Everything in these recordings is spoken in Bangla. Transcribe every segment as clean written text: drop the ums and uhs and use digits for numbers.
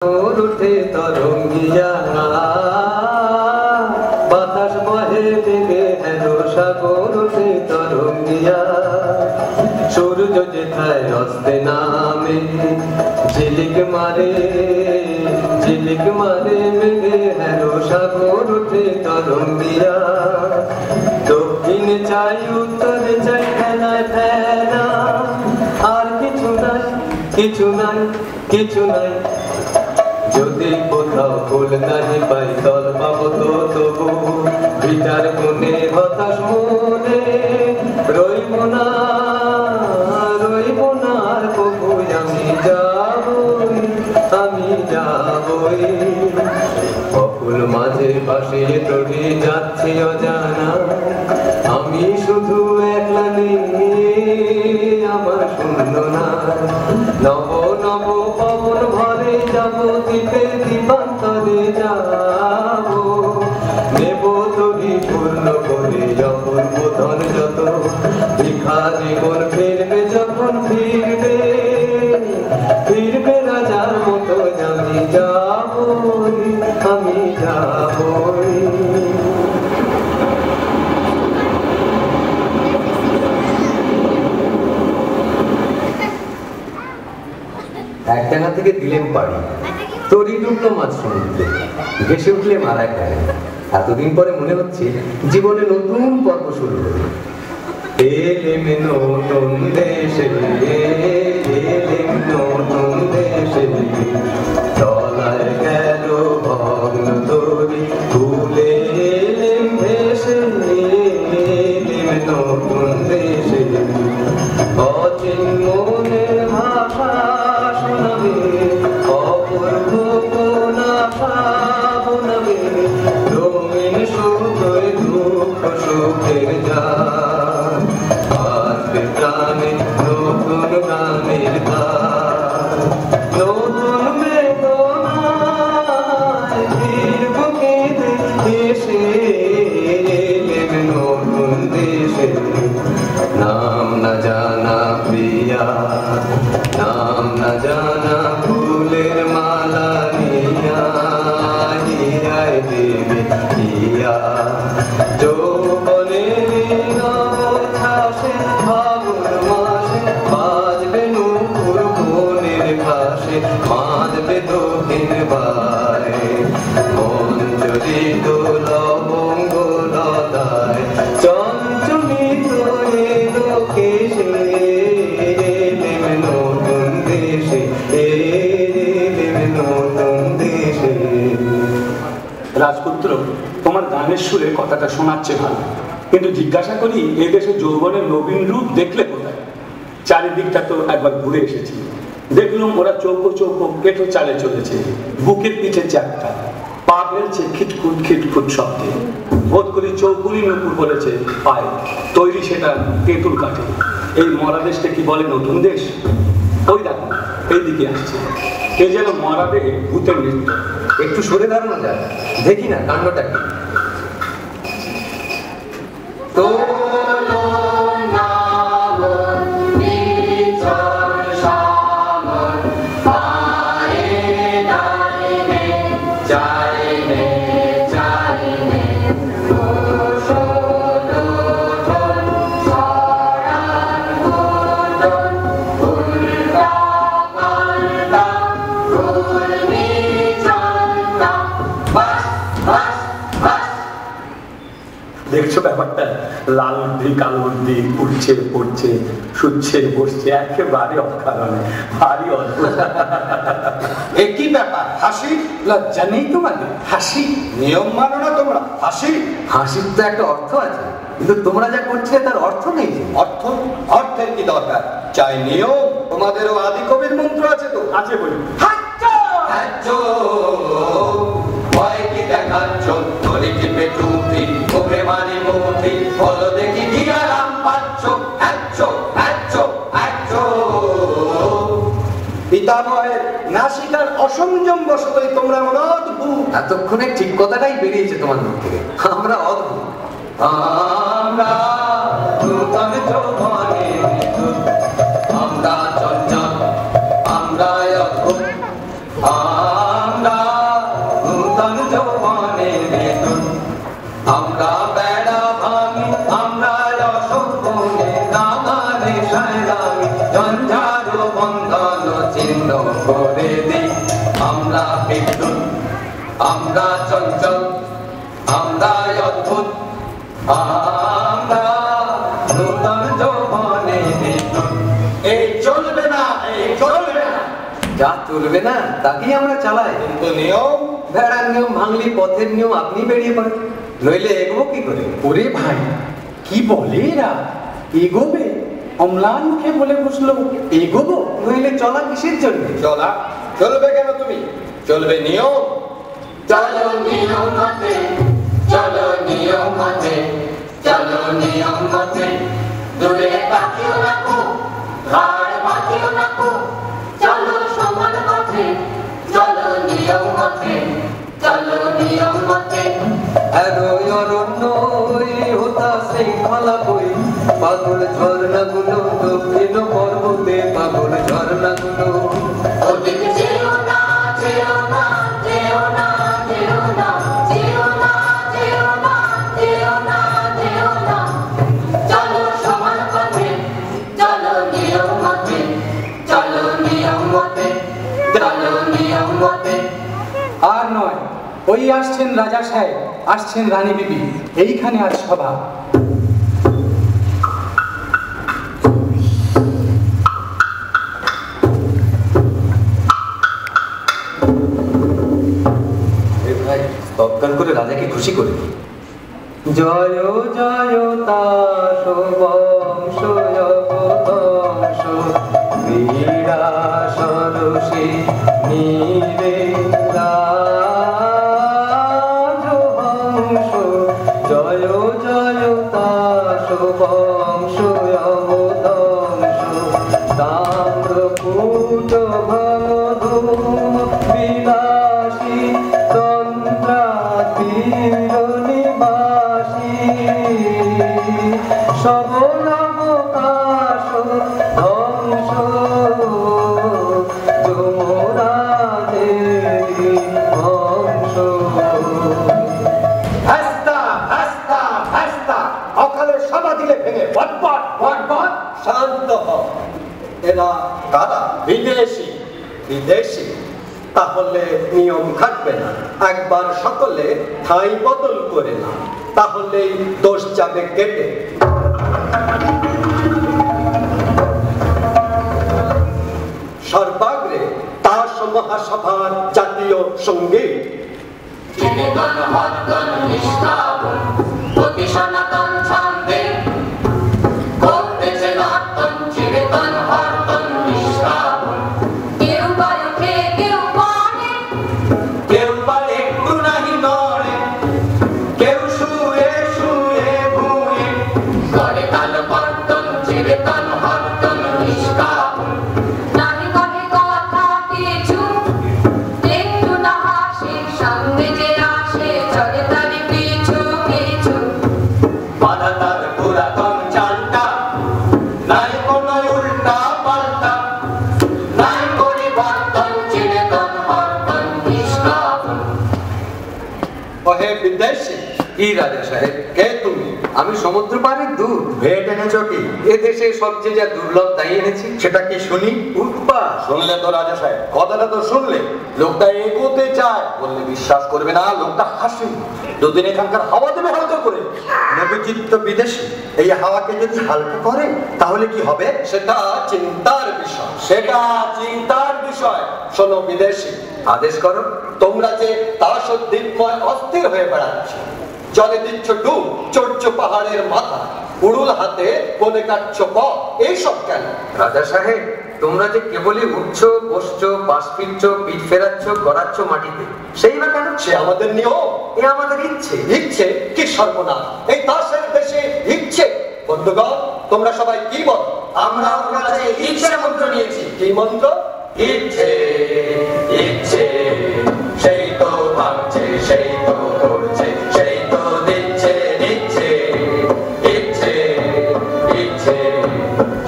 উঠে তরঙ্গিয়া বাতাস বহে বেগে হেন সাগর উঠে তরঙ্গিয়া সূর্য যেথায় অস্তে নামে ঝিলিক মারে মেঘে হেন সাগর উঠে তরঙ্গিয়া দক্ষিণে চাই উত্তরে চাই ফেনায় ফেনা আর কিছু নাই যদি কোথাও ফুল নাহি পাই তল পাবো তো তবু ভিটার কোণে হতাশ মনে রইব না আর কবু আমি যাবই অকুল মাঝে পাশে তরি যাচ্ছি অজানা আমি শুধু একলা নেই আমার শূন্য না নব পবন ভরে যাব দ্বীপে দ্বীপান্তরে যাব নেব তরি পূর্ণ করে যখন বোধন যত লিখা জীবন ফিরবে যখন ফিরবে রাজার মতো আমি যাবই একটানা থেকে দিলেন পাড়ি তরি ডুবলো মাছ সমুদ্রে ভেসে উঠলে মারা খায় এতদিন পরে মনে হচ্ছে জীবনে নতুন পর্ব শুরু হলো এলেম নতুন দেশে তলায় গেল ভগ্ন তরি ভুলে এলেম ভেসে এলেম নতুন দেশে অচিন মনের ভাষা শোনাবে অপূর্ব কোন আশা বোনাবে রঙিন সুতোয় দুঃখ সুখের যান আসবে প্রাণে নতুন গানের গান নতুন বেদনায় ফিরব কেঁদে এসে এলেম নতুন দেশে নাম না জানা প্রিয়া নাম না জানা ফুলের মালা নিয়া হিয়ায় দেবে হিয়া যৌবনের নবছাসে ফাগুন মাসে বাজবে নূপুর বনের ঘাসে বাঁধবে দক্ষিণ বারে মঞ্জরিত লবঙ্গ লতায় চঞ্চলিত রাজপুত্র, তোমার গানের সুরে কথাটা শোনাচ্ছে ভালো, কিন্তু জিজ্ঞাসা করি এই দেশে যৌবনের নবীন রূপ দেখলে কোথায়? চারিদিকটা তো একবার ঘুরে এসেছি, দেখলাম ওরা চৌকো কেটো চালে চলেছে, বুকের পিঠে চ্যাপটা, পা ফেলছে খিটখুট শব্দে। বোধ করি চৌকুলি নূপুর বলেছে পায়ে, তৈরি সেটা তেঁতুল কাঠে। এই মরা দেশটা কি বলে নতুন দেশ? ওই দেখো এইদিকে আসছে, এ যেন মরা দেহে ভূতের নৃত্য। একটু সরে দাঁড়ানো যায়, দেখি না কাণ্ডটা কি। তো দেখছো ব্যাপারটা? লাল উর্দি কালো উর্দি উঠছে পড়ছে শুচ্ছে বসছে একেবারে অকারণে, ভারী অদ্ভুত। একই ব্যাপার, হাসি লজ্জা নেই তোমাদের? হাসি নিয়ম মানো না তোমরা? হাসির তো একটা অর্থ আছে, কিন্তু তোমরা যা করছিলে তার অর্থ নেই। অর্থের কি দরকার? চাই নিয়ম। তোমাদেরও আদি কবির মন্ত্র আছে তো? আছে বলি। ভয় কি দেখাচ্ছ? ধরে কি পেটুতি মুখে মারি মুঠি, বলো দেখি কি আরাম পাচ্ছ? পিতামহের নাসিকার অসংযম বশতই তোমরা এমন অদ্ভুত। এতক্ষণে ঠিক কথাটাই বেরিয়েছে তোমার মুখ থেকে, আমরা অদ্ভুত। আমরা নূতন যৌবনে আমরা চঞ্চল, আমরা অদ্ভুত। আমরা নূতন যৌবনের বেতন, আমরা বেড়া ভাঙি, আমরা রসপনে নাগানে সায়রামি, ঝঞ্ঝার বন্ধন ছিন্ন করে দিই। আমরা বিদ্যুৎ, আমরা চঞ্চল, আমরা অদ্ভুত, আমরা নূতন যৌবনের বেতন। এই চলবে না, এই চলবে না। যা চলবে না তাকেই আমরা চালাই। কিন্তু নিয়ম, ভেড়ার নিয়ম ভাঙলি পথের নিয়ম আপনি বেরিয়ে পড়েন, নইলে এগোবো কি করে? ওরে ভাই, কি বলে এরা? এগোবে? অম্লান মুখে বলে বসলো এগোবো, নইলে চলা কিসের জন্য? চলা চলবে কেন তুমি? চলবে নিয়ম। চলো নিয়ম মতে, চলো নিয়ম মতে, চলো নিয়ম মতে, দূরে তাকিও না কো, ঘাড় বাঁধিও না কো, চলো সমান পথে, চলো নিয়ম মতে, চলো নিয়ম মতে। অরণ্য হতা শৃঙ্খলা বই, পাগল ঝর্ণাগুলো দক্ষিণ পর্বতে, পাগল ঝর্ণাগুলো। ওদিকে যেও না, যেও না, যেও না, যেও না, যেও না, যেও না, যেও না, যেও না, চলো সমান পথে, চলো নিয়ম মতে, চলো নিয়ম মতে, চলো নিয়ম মতে। আর নয়, ওই আসছেন রাজা সাহেব, আসছেন রানী বিবি, এইখানে আজ সভা। ভাই তৎকাল করে রাজাকে খুশি করে দিই। জয় জয় তাস বংশ অবতংশ, বীরা সরসী নীরে রাজহংস। জয় জয় তাস বংশ অবতংশ, তাম্রকূট ভবধূম বিলাসী, তন্ত্রাতীর নিবাসী, সবনবকাশ ধ্বংস, যমরাজের বংশ। হাস্তা হাস্তা হাস্তা, অকালে সভা দিলে ভেঙে বটবট বটবট। শান্ত হও। এরা কারা? বিদেশি। বিদেশি? তাহলে নিয়ম খাটবে না। একবার সকলে ঠাঁই বদল করে না, তাহলেই দোষ যাবে কেটে। সর্বাগ্রে তাস মহাসভার জাতীয় সঙ্গীত। চিরন্তন হরতন নিষ্কাবন, অতি সনাতন ছন্দে, করতেছে নর্তন চিরন্তন হরতন নিষ্কাবন। কেউ বায়ুকে, কেউ পানে, কেউ বা একটু নাহি নড়ে, কেউ শুয়ে শুয়ে ভুঁয়ে, করে কাল বর্তন চিরন্তন হরতন নিষ্কাবন। নাহি কহে কথা কিছু, একটু না হাসে, সামনে যে আসে চলে তার পিছু পিছু। বাধা তার পুরাতন চালটা, নাই কোনো উল্টা পাল্টা, নাই পরিবর্তন চিরন্তন হরতন নিষ্কাবন। ওহে বিদেশি, কি রাজা সাহেব? কে তুমি? আমি সমুদ্র পাড়ের দূত। ভেট এনেছো কি? এ দেশে সবচেয়ে যা দুর্লভ তাই এনেছি। সেটা কি শুনি? উৎপা শুনলে তো রাজা সাহেব, কথাটা তো শুনলে। লোকটা এগোতে চায়, বললে বিশ্বাস করবে না। লোকটা হাসে, দুদিন এখানকার হাওয়া দেবে হালকা করে। নবচিত্ত বিদেশি এই হাওয়াকে যদি হালকা করে তাহলে কি হবে? সেটা চিন্তার বিষয়, সেটা চিন্তার বিষয়। শোনো বিদেশি, আদেশ করো। তোমরা যে তাসদ্দীপময় অস্থির হয়ে বেড়াচ্ছ, জলে দিচ্ছ ডুব, চড়ছ পাহাড়ের মাথা, উড়ুল হাতে বলে কাটছ পথ, এইসব কেন? রাজা সাহেব, তোমরা যে কেবলই উঠছো, বসছো, পাশ ফিরছো, পিঠ ফেরাচ্ছ, গড়াচ্ছ মাটিতে, সেই বা কেন? সে আমাদের নিয়ম, এ আমাদের ইচ্ছে। ইচ্ছে কি সর্বনাশ! এই তাসের দেশে ইচ্ছে! বন্ধুগণ, তোমরা সবাই কি বল? আমরা ওর কাছে ইচ্ছে মন্ত্র নিয়েছি। কি মন্ত্র? ইচ্ছে ইচ্ছে, সেই তো ভাবছে, সেই তো করছে, সেই তো দিচ্ছে দিচ্ছে। ইচ্ছে ইচ্ছে,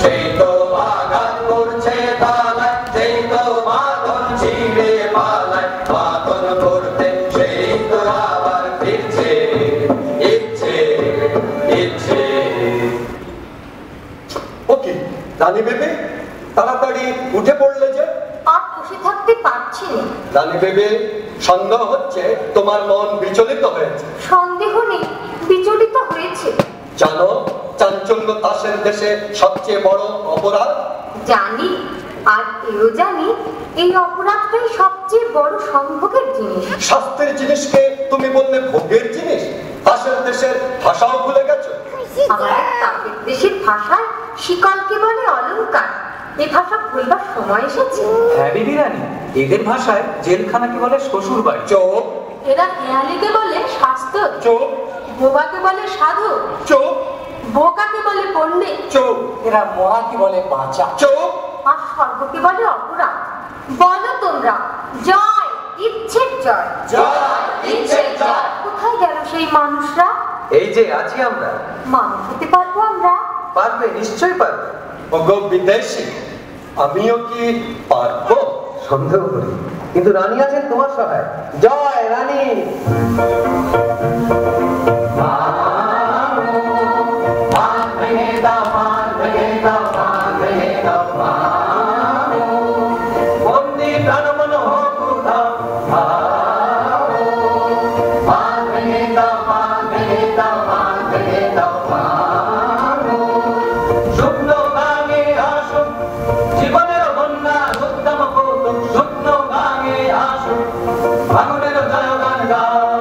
সেই তো আঘাত করছে তালায়, সেই তো মাদল ছিঁড়ে পালায়। রানী বেবি তাড়াতাড়ি উঠে পড়লে যে। আর বসে থাকতে পারছি না। রানী বেবি, সন্দেহ হচ্ছে তোমার মন বিচলিত হয়েছে। সন্দেহ নেই, বিচলিত হয়েছে। জানো চাঞ্চল্য তাসের দেশে সবচেয়ে বড় অপরাধ? জানি, আর এও জানি এই অপরাধটাই সবচেয়ে বড় সম্ভোগের জিনিস। শাস্ত্রের জিনিসকে তুমি বললে ভোগের জিনিস। তাসের দেশের ভাষাও ভুলে গেছো। আমাদের তাদের দেশের ভাষায় শিকলকে বলে অলংকার। এই ভাষা ভুলবার সময় এসেছে। হ্যাঁ বিবি রানী, এদের ভাষায় জেলখানাকে বলে শ্বশুর বাড়ি। চোপ এরা হেয়ালিকে বলে শাস্ত্র, চোপ বোবাকে বলে সাধু, চোপ বোকাকে বলে পণ্ডিত, চোপ এরা মরাকে বলে বাঁচা। চোপ। আর স্বর্গকে বলে অপরাধ। বলো তোমরা, জয় ইচ্ছের জয়। জয় ইচ্ছের জয়। কোথায় গেল সেই মানুষরা? এই যে আছি আমরা। মানুষ হতে পারবো আমরা? পারবে, নিশ্চয়ই পারবে। ওগো বিদেশি, আমিও কি পারবো? সন্দেহ করি, কিন্তু রানী আছেন তোমার সহায়। জয় রানী। ভাঙনের জয়গান গাও।